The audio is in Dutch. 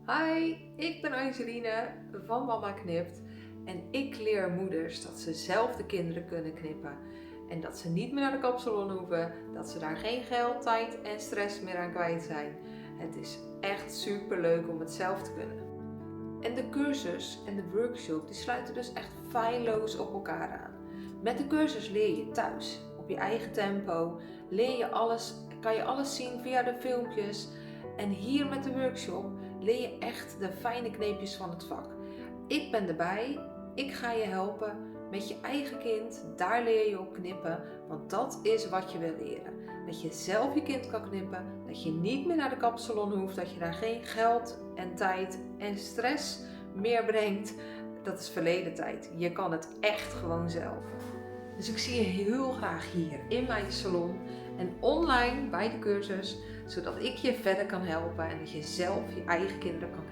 Hi, ik ben Angeline van Mama Knipt en ik leer moeders dat ze zelf de kinderen kunnen knippen en dat ze niet meer naar de kapsalon hoeven, dat ze daar geen geld, tijd en stress meer aan kwijt zijn. Het is echt super leuk om het zelf te kunnen. En de cursus en de workshop die sluiten dus echt feilloos op elkaar aan. Met de cursus leer je thuis, op je eigen tempo, leer je alles, kan je alles zien via de filmpjes. En hier met de workshop leer je echt de fijne kneepjes van het vak. Ik ben erbij, ik ga je helpen met je eigen kind, daar leer je op knippen, want dat is wat je wil leren. Dat je zelf je kind kan knippen, dat je niet meer naar de kapsalon hoeft, dat je daar geen geld en tijd en stress meer brengt. Dat is verleden tijd. Je kan het echt gewoon zelf. Dus ik zie je heel graag hier in mijn salon en online bij de cursus, zodat ik je verder kan helpen en dat je zelf je eigen kinderen kan